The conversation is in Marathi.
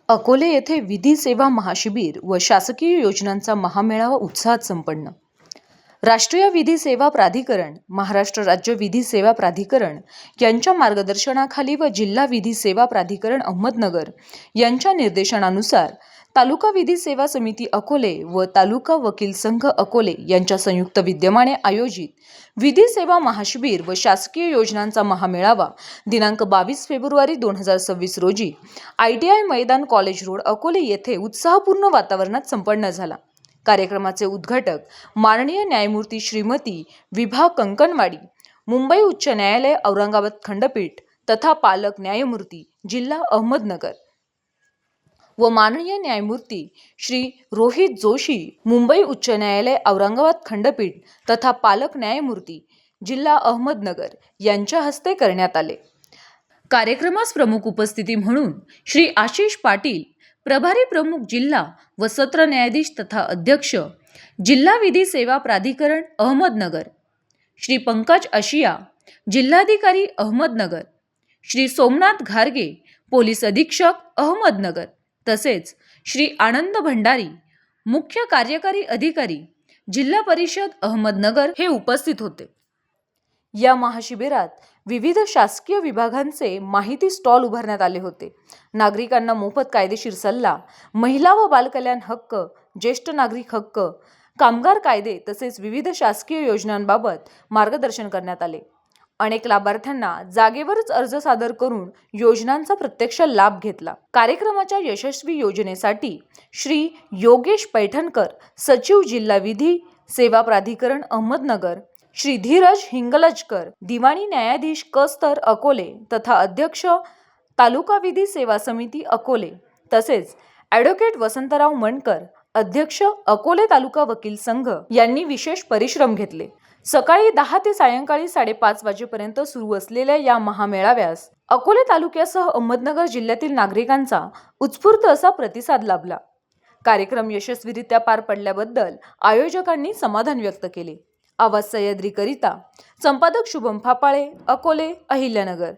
अकोले येथे विधी सेवा महाशिबिर व शासकीय योजनांचा महामेळावा उत्साहात संपन्न। राष्ट्रीय विधी सेवा प्राधिकरण, महाराष्ट्र राज्य विधी सेवा प्राधिकरण यांच्या मार्गदर्शनाखाली व जिल्हा विधी सेवा प्राधिकरण अहमदनगर यांच्या निर्देशनानुसार तालुका विधी सेवा समिती अकोले व तालुका वकील संघ अकोले यांच्या संयुक्त विद्यमाने आयोजित विधी सेवा महाशिबिर व शासकीय योजनांचा महामेळावा दिनांक 22 फेब्रुवारी 2026 रोजी ITI मैदान कॉलेज रोड अकोले येथे उत्साहपूर्ण वातावरणात संपन्न झाला। कार्यक्रमाचे उद्घाटक माननीय न्यायमूर्ती श्रीमती विभा कंकणवाडी, मुंबई उच्च न्यायालय औरंगाबाद खंडपीठ तथा पालक न्यायमूर्ती जिल्हा अहमदनगर व माननीय न्यायमूर्ती श्री रोहित जोशी, मुंबई उच्च न्यायालय औरंगाबाद खंडपीठ तथा पालक न्यायमूर्ती जिल्हा अहमदनगर यांच्या हस्ते करण्यात आले। कार्यक्रमास प्रमुख उपस्थिती म्हणून श्री आशिष पाटील, प्रभारी प्रमुख जिल्हा व सत्र न्यायाधीश तथा अध्यक्ष जिल्हा विधी सेवा प्राधिकरण अहमदनगर, श्री पंकज आशिया, जिल्हाधिकारी अहमदनगर, श्री सोमनाथ घारगे, पोलीस अधीक्षक अहमदनगर तसेच श्री आनंद भंडारी, मुख्य कार्यकारी अधिकारी जिल्हा परिषद अहमदनगर हे उपस्थित होते। या महाशिबिरात विविध शासकीय विभागांचे माहिती स्टॉल उभारण्यात आले होते। नागरिकांना मोफत कायदेशीर सल्ला, महिला व बालकल्याण हक्क, ज्येष्ठ नागरिक हक्क, कामगार कायदे तसेच विविध शासकीय योजनांबाबत मार्गदर्शन करण्यात आले। अनेक लाभार्थ्यांना जागेवरच अर्ज सादर करून योजनांचा प्रत्यक्ष लाभ घेतला। कार्यक्रमाच्या यशस्वी योजनेसाठी श्री योगेश पैठणकर, सचिव जिल्हा विधी सेवा प्राधिकरण अहमदनगर, श्री धीरज हिंगलजकर, दिवाणी न्यायाधीश कस्तर अकोले तथा अध्यक्ष तालुका विधी सेवा समिती अकोले तसेच ॲडव्होकेट वसंतराव मणकर, अध्यक्ष अकोले तालुका वकील संघ यांनी विशेष परिश्रम घेतले। सकाळी 10 ते सायंकाळी 5:30 वाजेपर्यंत सुरू असलेल्या या महामेळाव्यास अकोले तालुक्यासह अहमदनगर जिल्ह्यातील नागरिकांचा उत्स्फूर्त असा प्रतिसाद लाभला। कार्यक्रम यशस्वीरित्या पार पडल्याबद्दल आयोजकांनी समाधान व्यक्त केले। आवाज सह्याद्री करिता संपादक शुभम फापाळे, अकोले, अहिल्यानगर।